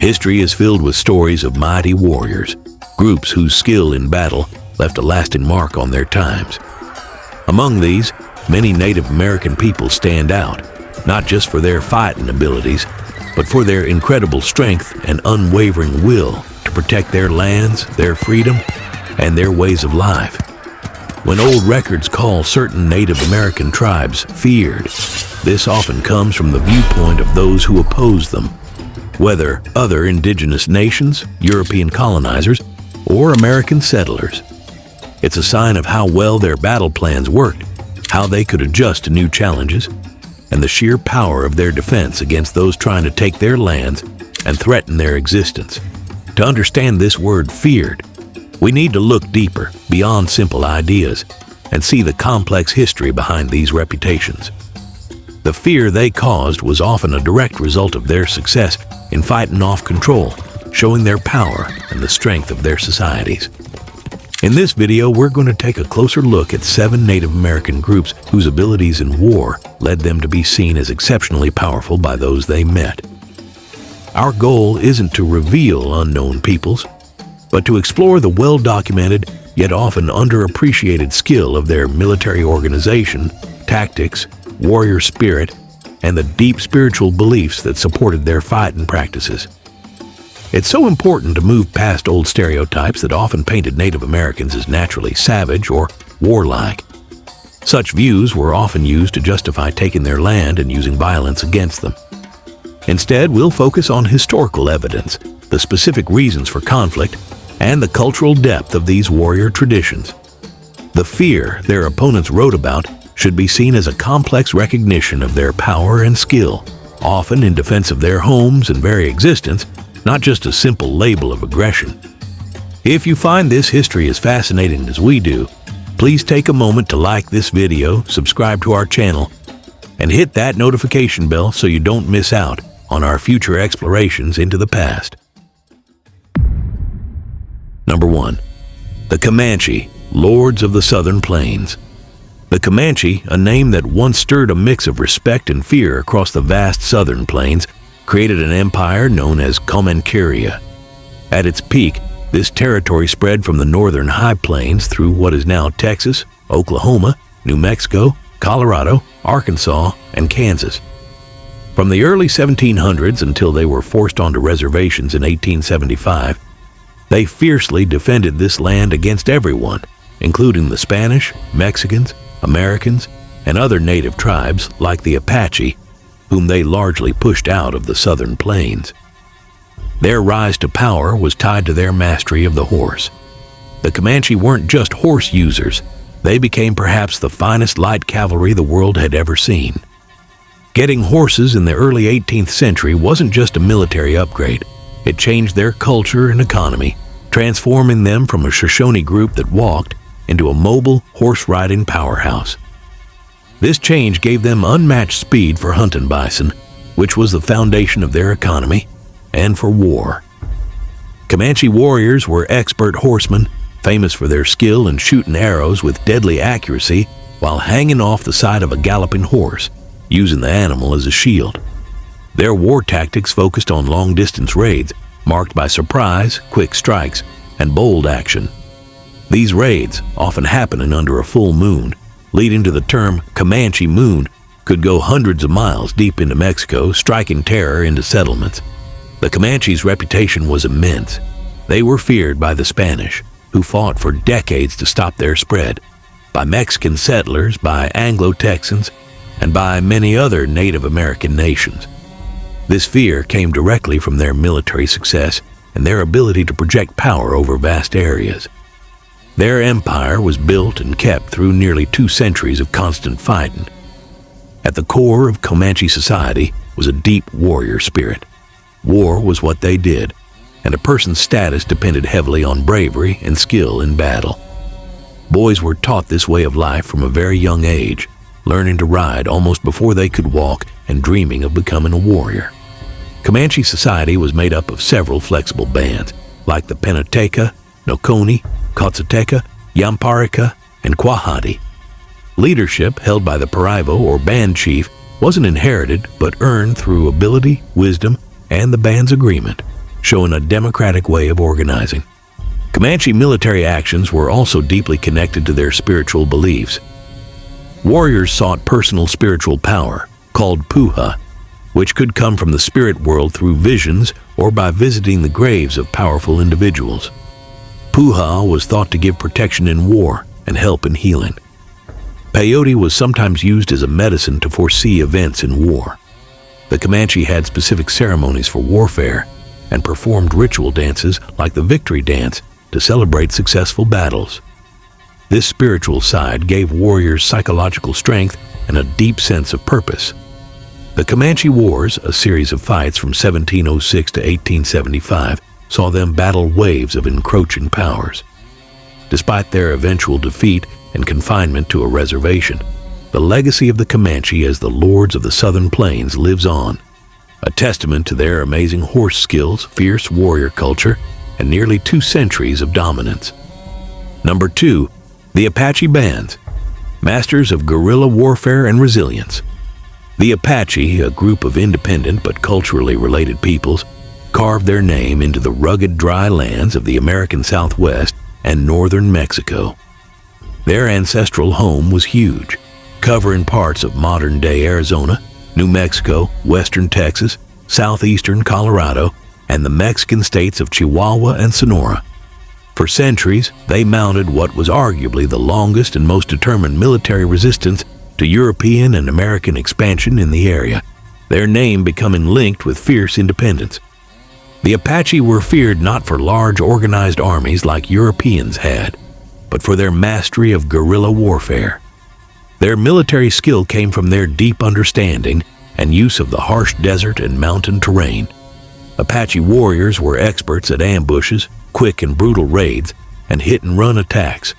History is filled with stories of mighty warriors, groups whose skill in battle left a lasting mark on their times. Among these, many Native American people stand out, not just for their fighting abilities, but for their incredible strength and unwavering will to protect their lands, their freedom, and their ways of life. When old records call certain Native American tribes feared, this often comes from the viewpoint of those who oppose them, whether other indigenous nations, European colonizers, or American settlers. It's a sign of how well their battle plans worked, how they could adjust to new challenges, and the sheer power of their defense against those trying to take their lands and threaten their existence. To understand this word feared, we need to look deeper, beyond simple ideas, and see the complex history behind these reputations. The fear they caused was often a direct result of their success in fighting off control, showing their power and the strength of their societies. In this video, we're going to take a closer look at 7 Native American groups whose abilities in war led them to be seen as exceptionally powerful by those they met. Our goal isn't to reveal unknown peoples, but to explore the well-documented yet often underappreciated skill of their military organization, tactics, warrior spirit, and the deep spiritual beliefs that supported their fighting practices. It's so important to move past old stereotypes that often painted Native Americans as naturally savage or warlike. Such views were often used to justify taking their land and using violence against them. Instead, we'll focus on historical evidence, the specific reasons for conflict, and the cultural depth of these warrior traditions. The fear their opponents wrote about should be seen as a complex recognition of their power and skill, often in defense of their homes and very existence, not just a simple label of aggression. If you find this history as fascinating as we do, please take a moment to like this video, subscribe to our channel, and hit that notification bell so you don't miss out on our future explorations into the past. Number 1. The Comanche, Lords of the Southern Plains. The Comanche, a name that once stirred a mix of respect and fear across the vast southern plains, created an empire known as Comanche. At its peak, this territory spread from the northern high plains through what is now Texas, Oklahoma, New Mexico, Colorado, Arkansas, and Kansas. From the early 1700s until they were forced onto reservations in 1875, they fiercely defended this land against everyone, including the Spanish, Mexicans, Americans, and other native tribes like the Apache, whom they largely pushed out of the southern plains. Their rise to power was tied to their mastery of the horse. The Comanche weren't just horse users, they became perhaps the finest light cavalry the world had ever seen. Getting horses in the early 18th century wasn't just a military upgrade, it changed their culture and economy, transforming them from a Shoshone group that walked into a mobile horse-riding powerhouse. This change gave them unmatched speed for hunting bison, which was the foundation of their economy, and for war. Comanche warriors were expert horsemen, famous for their skill in shooting arrows with deadly accuracy while hanging off the side of a galloping horse, using the animal as a shield. Their war tactics focused on long-distance raids, marked by surprise, quick strikes, and bold action. These raids, often happening under a full moon, leading to the term Comanche Moon, could go hundreds of miles deep into Mexico, striking terror into settlements. The Comanches' reputation was immense. They were feared by the Spanish, who fought for decades to stop their spread, by Mexican settlers, by Anglo-Texans, and by many other Native American nations. This fear came directly from their military success and their ability to project power over vast areas. Their empire was built and kept through nearly 2 centuries of constant fighting. At the core of Comanche society was a deep warrior spirit. War was what they did, and a person's status depended heavily on bravery and skill in battle. Boys were taught this way of life from a very young age, learning to ride almost before they could walk and dreaming of becoming a warrior. Comanche society was made up of several flexible bands, like the Penateca, Noconi, Coatzateca, Yamparica, and Quahati. Leadership held by the Parivo or band chief wasn't inherited but earned through ability, wisdom, and the band's agreement. showing a democratic way of organizing. Comanche military actions were also deeply connected to their spiritual beliefs. Warriors sought personal spiritual power, called puha, which could come from the spirit world through visions or by visiting the graves of powerful individuals. Puha was thought to give protection in war and help in healing. Peyote was sometimes used as a medicine to foresee events in war. The Comanche had specific ceremonies for warfare and performed ritual dances like the victory dance to celebrate successful battles. This spiritual side gave warriors psychological strength and a deep sense of purpose. The Comanche Wars, a series of fights from 1706 to 1875, saw them battle waves of encroaching powers. Despite their eventual defeat and confinement to a reservation, the legacy of the Comanche as the lords of the Southern Plains lives on, a testament to their amazing horse skills, fierce warrior culture, and nearly 2 centuries of dominance. Number 2, the Apache Bands, masters of guerrilla warfare and resilience. The Apache, a group of independent but culturally related peoples, carved their name into the rugged dry lands of the American Southwest and northern Mexico. Their ancestral home was huge, covering parts of modern-day Arizona, New Mexico, western Texas, southeastern Colorado, and the Mexican states of Chihuahua and Sonora. For centuries, they mounted what was arguably the longest and most determined military resistance to European and American expansion in the area, their name becoming linked with fierce independence. The Apache were feared not for large organized armies like Europeans had, but for their mastery of guerrilla warfare. Their military skill came from their deep understanding and use of the harsh desert and mountain terrain. Apache warriors were experts at ambushes, quick and brutal raids, and hit-and-run attacks.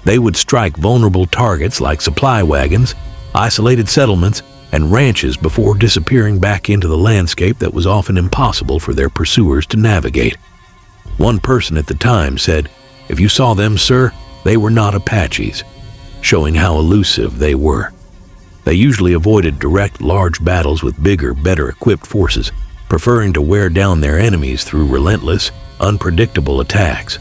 They would strike vulnerable targets like supply wagons, isolated settlements, and ranches before disappearing back into the landscape that was often impossible for their pursuers to navigate. One person at the time said, "If you saw them, sir, they were not Apaches," showing how elusive they were. They usually avoided direct, large battles with bigger, better-equipped forces, preferring to wear down their enemies through relentless, unpredictable attacks.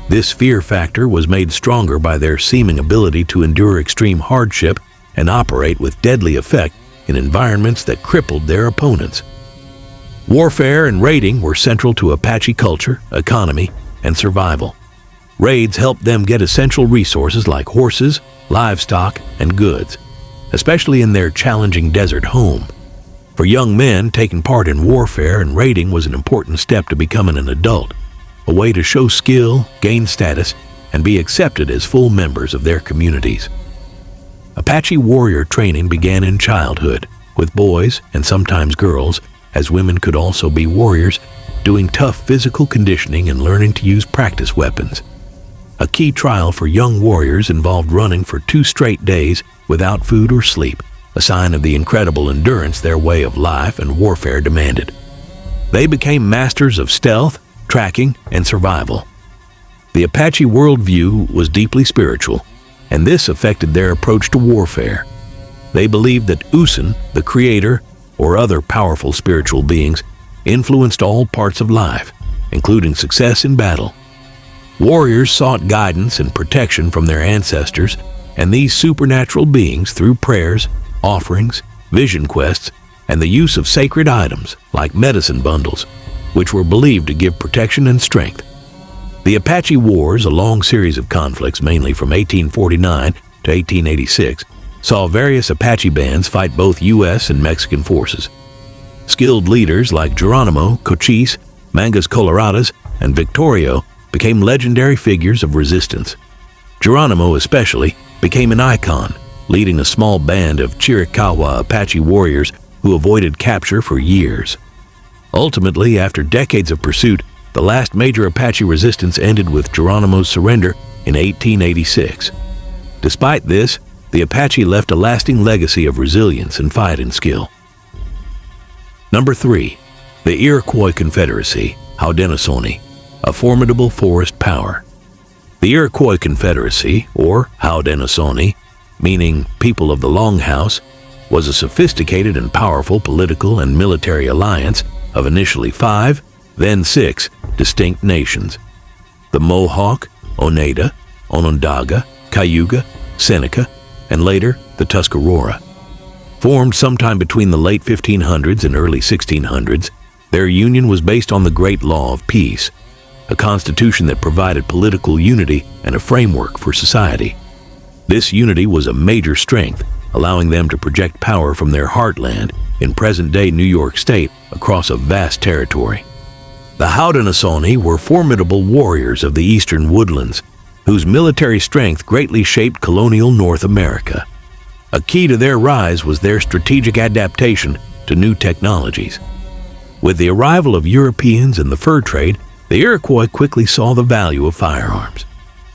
This fear factor was made stronger by their seeming ability to endure extreme hardship and operate with deadly effect in environments that crippled their opponents. Warfare and raiding were central to Apache culture, economy, and survival. Raids helped them get essential resources like horses, livestock, and goods, especially in their challenging desert home. For young men, taking part in warfare and raiding was an important step to becoming an adult, a way to show skill, gain status, and be accepted as full members of their communities. Apache warrior training began in childhood, with boys, and sometimes girls, as women could also be warriors, doing tough physical conditioning and learning to use practice weapons. A key trial for young warriors involved running for 2 straight days without food or sleep, a sign of the incredible endurance their way of life and warfare demanded. They became masters of stealth, tracking, and survival. The Apache worldview was deeply spiritual, and this affected their approach to warfare. They believed that Usan, the creator, or other powerful spiritual beings, influenced all parts of life, including success in battle. Warriors sought guidance and protection from their ancestors and these supernatural beings through prayers, offerings, vision quests, and the use of sacred items like medicine bundles, which were believed to give protection and strength. The Apache Wars, a long series of conflicts mainly from 1849 to 1886, saw various Apache bands fight both U.S. and Mexican forces. Skilled leaders like Geronimo, Cochise, Mangas Coloradas, and Victorio became legendary figures of resistance. Geronimo especially became an icon, leading a small band of Chiricahua Apache warriors who avoided capture for years. Ultimately, after decades of pursuit, the last major Apache resistance ended with Geronimo's surrender in 1886. Despite this, the Apache left a lasting legacy of resilience and fighting skill. Number 3. The Iroquois Confederacy, Haudenosaunee, a formidable forest power. The Iroquois Confederacy, or Haudenosaunee, meaning people of the Longhouse, was a sophisticated and powerful political and military alliance of initially 5, then 6 distinct nations: the Mohawk, Oneida, Onondaga, Cayuga, Seneca, and later the Tuscarora. Formed sometime between the late 1500s and early 1600s, their union was based on the Great Law of Peace, a constitution that provided political unity and a framework for society. This unity was a major strength, allowing them to project power from their heartland in present-day New York State across a vast territory. The Haudenosaunee were formidable warriors of the eastern woodlands, whose military strength greatly shaped colonial North America. A key to their rise was their strategic adaptation to new technologies. With the arrival of Europeans and the fur trade, the Iroquois quickly saw the value of firearms.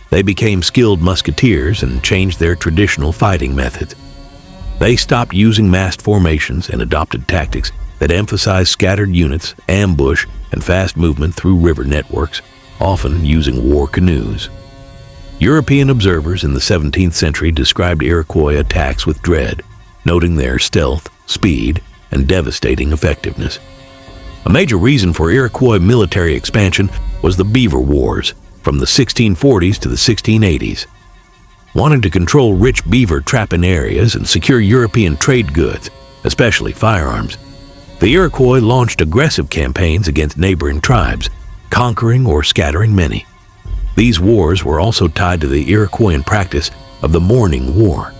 They became skilled musketeers and changed their traditional fighting methods. They stopped using massed formations and adopted tactics that emphasized scattered units, ambush, and fast movement through river networks, often using war canoes. European observers in the 17th century described Iroquois attacks with dread, noting their stealth, speed, and devastating effectiveness. A major reason for Iroquois military expansion was the Beaver Wars from the 1640s to the 1680s. Wanting to control rich beaver trapping areas and secure European trade goods, especially firearms, the Iroquois launched aggressive campaigns against neighboring tribes, conquering or scattering many. These wars were also tied to the Iroquoian practice of the Mourning War.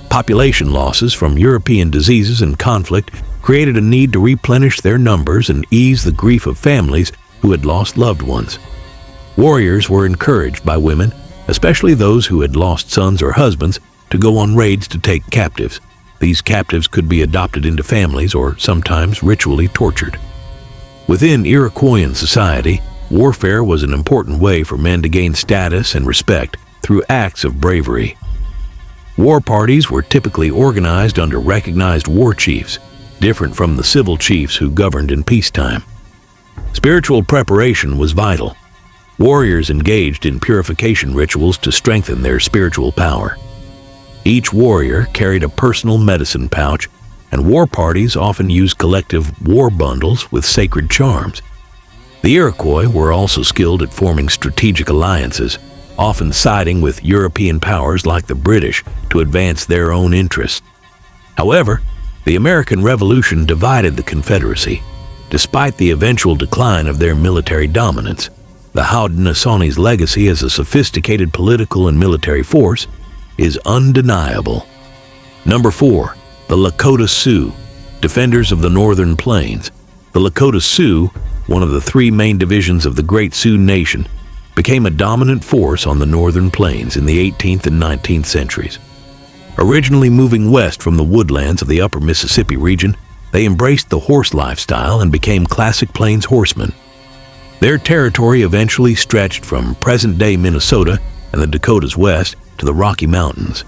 Population losses from European diseases and conflict created a need to replenish their numbers and ease the grief of families who had lost loved ones. Warriors were encouraged by women, especially those who had lost sons or husbands, to go on raids to take captives. These captives could be adopted into families or sometimes ritually tortured. Within Iroquoian society, warfare was an important way for men to gain status and respect through acts of bravery. War parties were typically organized under recognized war chiefs, different from the civil chiefs who governed in peacetime. Spiritual preparation was vital. Warriors engaged in purification rituals to strengthen their spiritual power. Each warrior carried a personal medicine pouch, and war parties often used collective war bundles with sacred charms. The Iroquois were also skilled at forming strategic alliances, often siding with European powers like the British to advance their own interests. However, the American Revolution divided the Confederacy. Despite the eventual decline of their military dominance, the Haudenosaunee's legacy as a sophisticated political and military force is undeniable. Number 4. The Lakota Sioux, defenders of the Northern Plains. The Lakota Sioux, one of the 3 main divisions of the Great Sioux Nation, became a dominant force on the Northern Plains in the 18th and 19th centuries. Originally moving west from the woodlands of the upper Mississippi region, they embraced the horse lifestyle and became classic plains horsemen. Their territory eventually stretched from present-day Minnesota and the Dakotas west to the Rocky Mountains.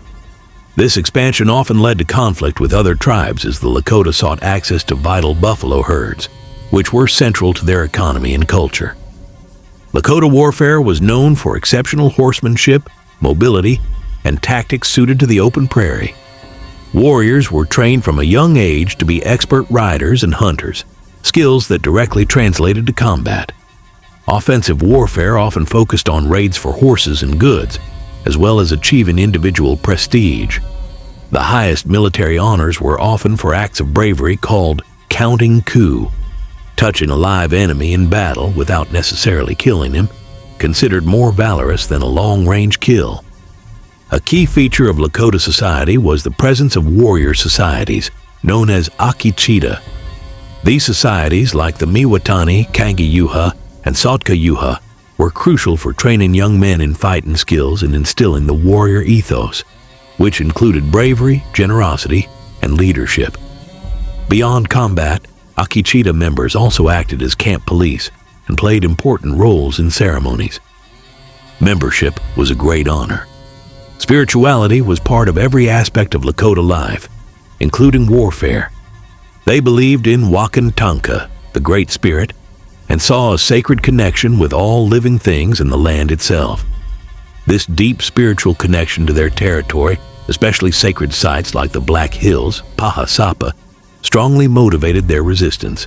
This expansion often led to conflict with other tribes as the Lakota sought access to vital buffalo herds, which were central to their economy and culture. Lakota warfare was known for exceptional horsemanship, mobility, and tactics suited to the open prairie. Warriors were trained from a young age to be expert riders and hunters, skills that directly translated to combat. Offensive warfare often focused on raids for horses and goods, as well as achieving individual prestige. The highest military honors were often for acts of bravery called counting coup, touching a live enemy in battle without necessarily killing him, considered more valorous than a long-range kill. A key feature of Lakota society was the presence of warrior societies, known as Akichita. These societies, like the Miwatani, Kangiyuha, and Sotkayuha, were crucial for training young men in fighting skills and instilling the warrior ethos, which included bravery, generosity, and leadership. Beyond combat, Akichita members also acted as camp police and played important roles in ceremonies. Membership was a great honor. Spirituality was part of every aspect of Lakota life, including warfare. They believed in Wakantanka, the Great Spirit, and saw a sacred connection with all living things in the land itself. This deep spiritual connection to their territory, especially sacred sites like the Black Hills, Pahasapa, strongly motivated their resistance.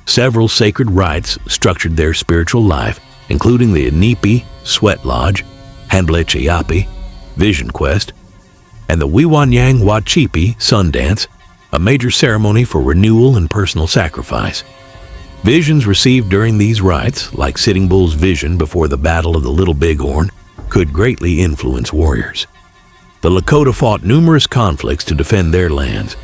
Several sacred rites structured their spiritual life, including the Inipi Sweat Lodge, Hanblecheyapi Vision Quest, and the Wiwanyang Wachipi Sun Dance, a major ceremony for renewal and personal sacrifice. Visions received during these rites, like Sitting Bull's vision before the Battle of the Little Bighorn, could greatly influence warriors. The Lakota fought numerous conflicts to defend their lands.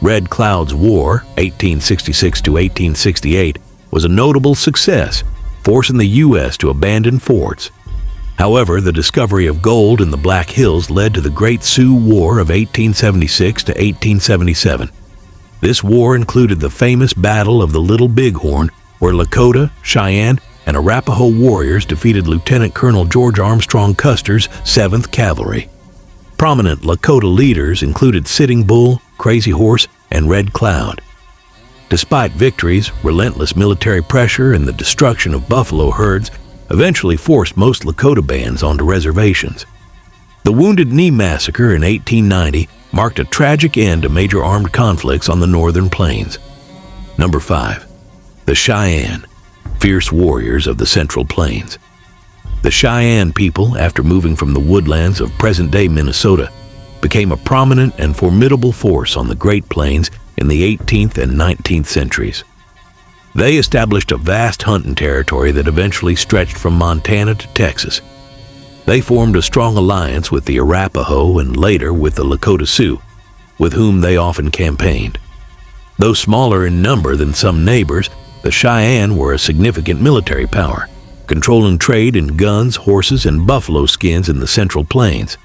Red Cloud's War, 1866 to 1868, was a notable success, forcing the U.S. to abandon forts. However, the discovery of gold in the Black Hills led to the Great Sioux War of 1876 to 1877. This war included the famous Battle of the Little Bighorn, where Lakota, Cheyenne, and Arapaho warriors defeated Lieutenant Colonel George Armstrong Custer's 7th Cavalry. Prominent Lakota leaders included Sitting Bull, Crazy Horse, and Red Cloud. Despite victories, relentless military pressure and the destruction of buffalo herds eventually forced most Lakota bands onto reservations. The Wounded Knee Massacre in 1890 marked a tragic end to major armed conflicts on the northern plains. Number 5. The Cheyenne, fierce warriors of the Central Plains. The Cheyenne people, after moving from the woodlands of present-day Minnesota, became a prominent and formidable force on the Great Plains in the 18th and 19th centuries. They established a vast hunting territory that eventually stretched from Montana to Texas. They formed a strong alliance with the Arapaho and later with the Lakota Sioux, with whom they often campaigned. Though smaller in number than some neighbors, the Cheyenne were a significant military power, controlling trade in guns, horses, and buffalo skins in the Central Plains.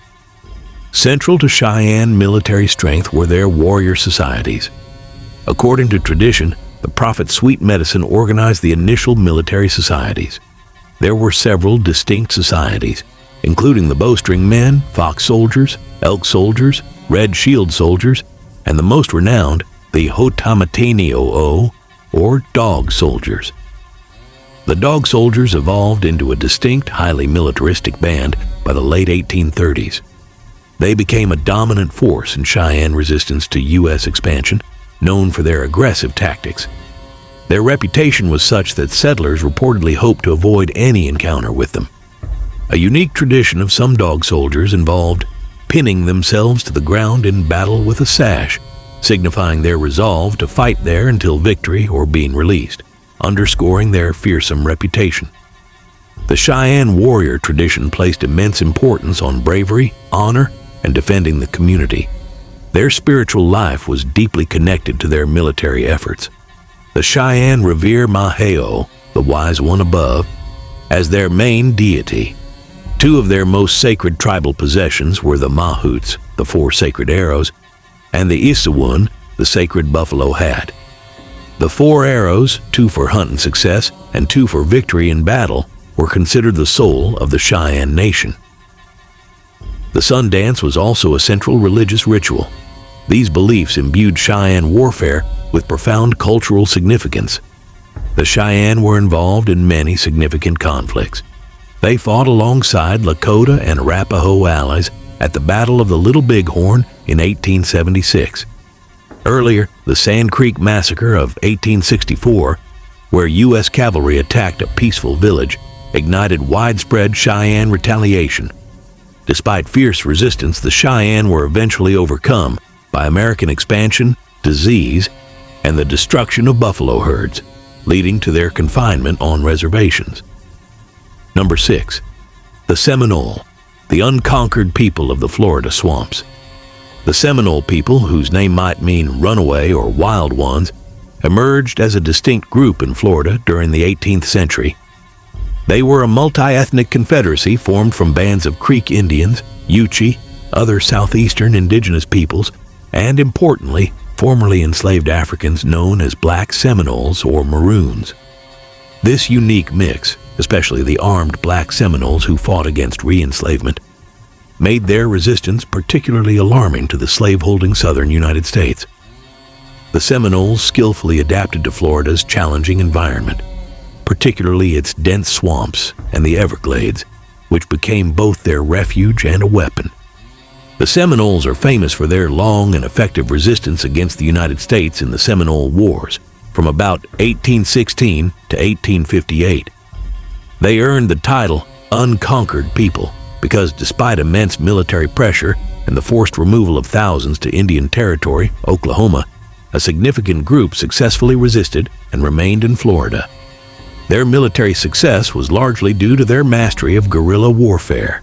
Central to Cheyenne military strength were their warrior societies. According to tradition, the Prophet Sweet Medicine organized the initial military societies. There were several distinct societies, including the Bowstring Men, Fox Soldiers, Elk Soldiers, Red Shield Soldiers, and the most renowned, the Hotamatenio-o, or Dog Soldiers. The Dog Soldiers evolved into a distinct, highly militaristic band by the late 1830s. They became a dominant force in Cheyenne resistance to U.S. expansion, known for their aggressive tactics. Their reputation was such that settlers reportedly hoped to avoid any encounter with them. A unique tradition of some Dog Soldiers involved pinning themselves to the ground in battle with a sash, signifying their resolve to fight there until victory or being released, underscoring their fearsome reputation. The Cheyenne warrior tradition placed immense importance on bravery, honor, and defending the community. Their spiritual life was deeply connected to their military efforts. The Cheyenne revere Maheo, the Wise One above, as their main deity. Two of their most sacred tribal possessions were the Mahouts, the 4 sacred arrows, and the Isawun, the sacred buffalo hat. The 4 arrows, 2 for hunting success and 2 for victory in battle, were considered the soul of the Cheyenne nation. The sun dance was also a central religious ritual. These beliefs imbued Cheyenne warfare with profound cultural significance. The Cheyenne were involved in many significant conflicts. They fought alongside Lakota and Arapaho allies at the Battle of the Little Bighorn in 1876. Earlier, the Sand Creek Massacre of 1864, where U.S. cavalry attacked a peaceful village, ignited widespread Cheyenne retaliation. Despite fierce resistance, the Cheyenne were eventually overcome by American expansion, disease, and the destruction of buffalo herds, leading to their confinement on reservations. Number 6. The Seminole, the unconquered people of the Florida swamps. The Seminole people, whose name might mean runaway or wild ones, emerged as a distinct group in Florida during the 18th century. They were a multi-ethnic confederacy formed from bands of Creek Indians, Yuchi, other southeastern indigenous peoples, and importantly, formerly enslaved Africans known as Black Seminoles or Maroons. This unique mix, especially the armed Black Seminoles who fought against re-enslavement, made their resistance particularly alarming to the slaveholding southern United States. The Seminoles skillfully adapted to Florida's challenging environment, particularly its dense swamps and the Everglades, which became both their refuge and a weapon. The Seminoles are famous for their long and effective resistance against the United States in the Seminole Wars, from about 1816 to 1858. They earned the title Unconquered People because despite immense military pressure and the forced removal of thousands to Indian Territory, Oklahoma, a significant group successfully resisted and remained in Florida. Their military success was largely due to their mastery of guerrilla warfare.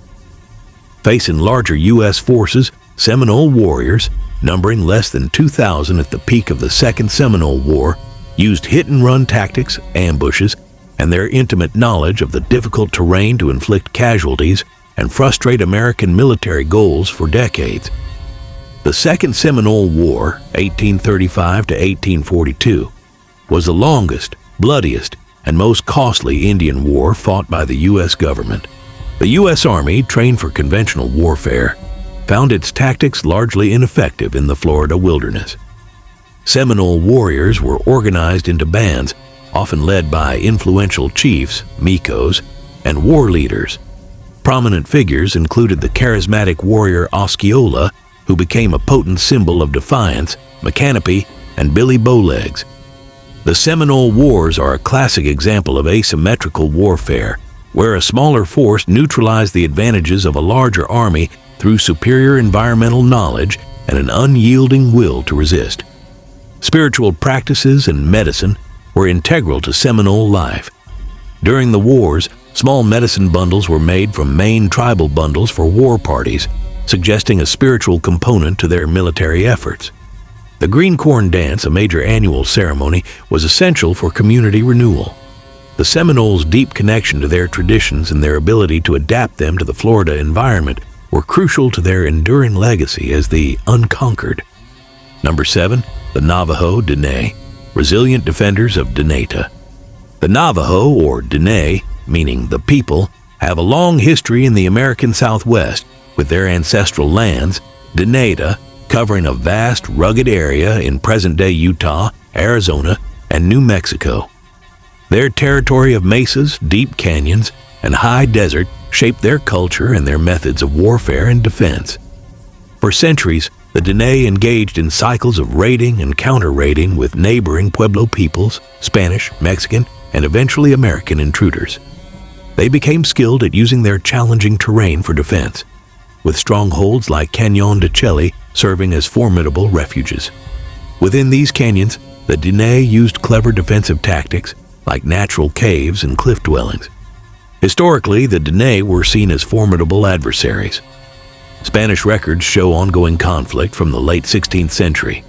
Facing larger U.S. forces, Seminole warriors, numbering less than 2,000 at the peak of the Second Seminole War, used hit-and-run tactics, ambushes, and their intimate knowledge of the difficult terrain to inflict casualties and frustrate American military goals for decades. The Second Seminole War, 1835 to 1842, was the longest, bloodiest, and most costly Indian war fought by the U.S. government. The U.S. Army, trained for conventional warfare, found its tactics largely ineffective in the Florida wilderness. Seminole warriors were organized into bands, often led by influential chiefs, Micos, and war leaders. Prominent figures included the charismatic warrior Osceola, who became a potent symbol of defiance, Micanopy, and Billy Bowlegs. The Seminole Wars are a classic example of asymmetrical warfare, where a smaller force neutralized the advantages of a larger army through superior environmental knowledge and an unyielding will to resist. Spiritual practices and medicine were integral to Seminole life. During the wars, small medicine bundles were made from Maine tribal bundles for war parties, suggesting a spiritual component to their military efforts. The Green Corn Dance, a major annual ceremony, was essential for community renewal. The Seminoles' deep connection to their traditions and their ability to adapt them to the Florida environment were crucial to their enduring legacy as the Unconquered. Number 7, the Navajo Dene, resilient defenders of Deneta. The Navajo, or Dene, meaning the people, have a long history in the American Southwest, with their ancestral lands, Deneta, covering a vast, rugged area in present-day Utah, Arizona, and New Mexico. Their territory of mesas, deep canyons, and high desert shaped their culture and their methods of warfare and defense. For centuries, the Dene engaged in cycles of raiding and counter-raiding with neighboring Pueblo peoples, Spanish, Mexican, and eventually American intruders. They became skilled at using their challenging terrain for defense, with strongholds like Cañon de Chelly serving as formidable refuges. Within these canyons, the Dene used clever defensive tactics like natural caves and cliff dwellings. Historically, the Dene were seen as formidable adversaries. Spanish records show ongoing conflict from the late 16th century.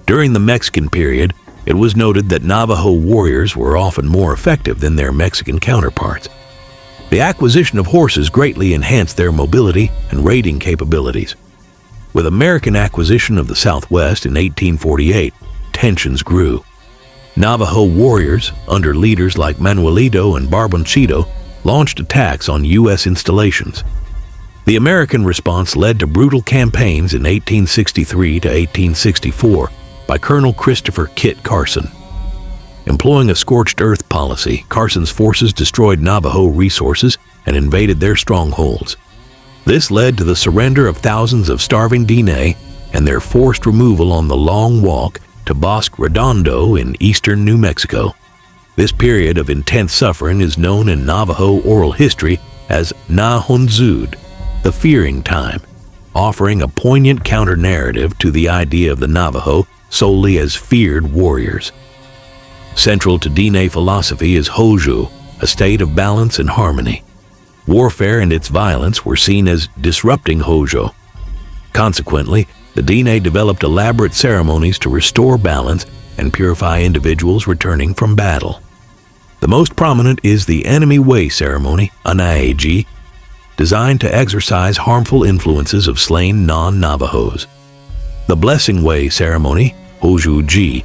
During the Mexican period, it was noted that Navajo warriors were often more effective than their Mexican counterparts. The acquisition of horses greatly enhanced their mobility and raiding capabilities. With American acquisition of the Southwest in 1848, tensions grew. Navajo warriors, under leaders like Manuelito and Barbonchito, launched attacks on U.S. installations. The American response led to brutal campaigns in 1863 to 1864 by Colonel Christopher Kit Carson. Employing a scorched earth policy, Carson's forces destroyed Navajo resources and invaded their strongholds. This led to the surrender of thousands of starving Dene and their forced removal on the Long Walk to Bosque Redondo in eastern New Mexico. This period of intense suffering is known in Navajo oral history as Nahonzud, the fearing time, offering a poignant counter-narrative to the idea of the Navajo solely as feared warriors. Central to Dene philosophy is Hojo, a state of balance and harmony. Warfare and its violence were seen as disrupting Hojo. Consequently, the Dene developed elaborate ceremonies to restore balance and purify individuals returning from battle. The most prominent is the Enemy Way ceremony, Anaeji, designed to exorcise harmful influences of slain non-Navajos. The Blessing Way ceremony, Hojuji,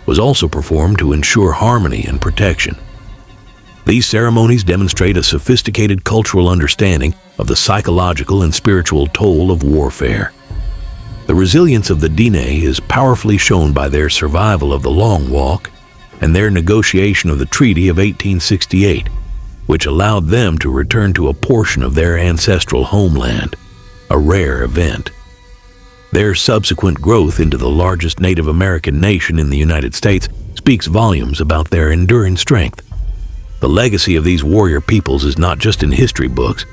was also performed to ensure harmony and protection. These ceremonies demonstrate a sophisticated cultural understanding of the psychological and spiritual toll of warfare. The resilience of the Dene is powerfully shown by their survival of the Long Walk and their negotiation of the Treaty of 1868, which allowed them to return to a portion of their ancestral homeland, a rare event. Their subsequent growth into the largest Native American nation in the United States speaks volumes about their enduring strength. The legacy of these warrior peoples is not just in history books.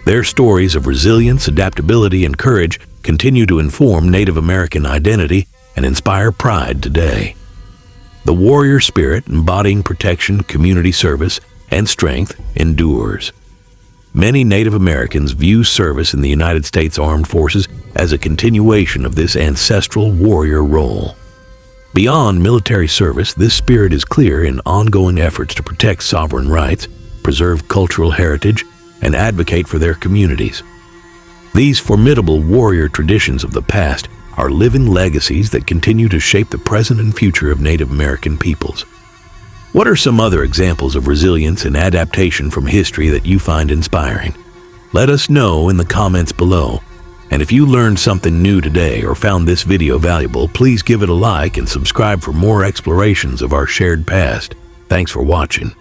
Their stories of resilience, adaptability, and courage continue to inform Native American identity and inspire pride today. The warrior spirit, embodying protection, community service, and strength, endures. Many Native Americans view service in the United States Armed Forces as a continuation of this ancestral warrior role. Beyond military service, this spirit is clear in ongoing efforts to protect sovereign rights, preserve cultural heritage, and advocate for their communities. These formidable warrior traditions of the past are living legacies that continue to shape the present and future of Native American peoples. What are some other examples of resilience and adaptation from history that you find inspiring? Let us know in the comments below. And if you learned something new today or found this video valuable, please give it a like and subscribe for more explorations of our shared past. Thanks for watching.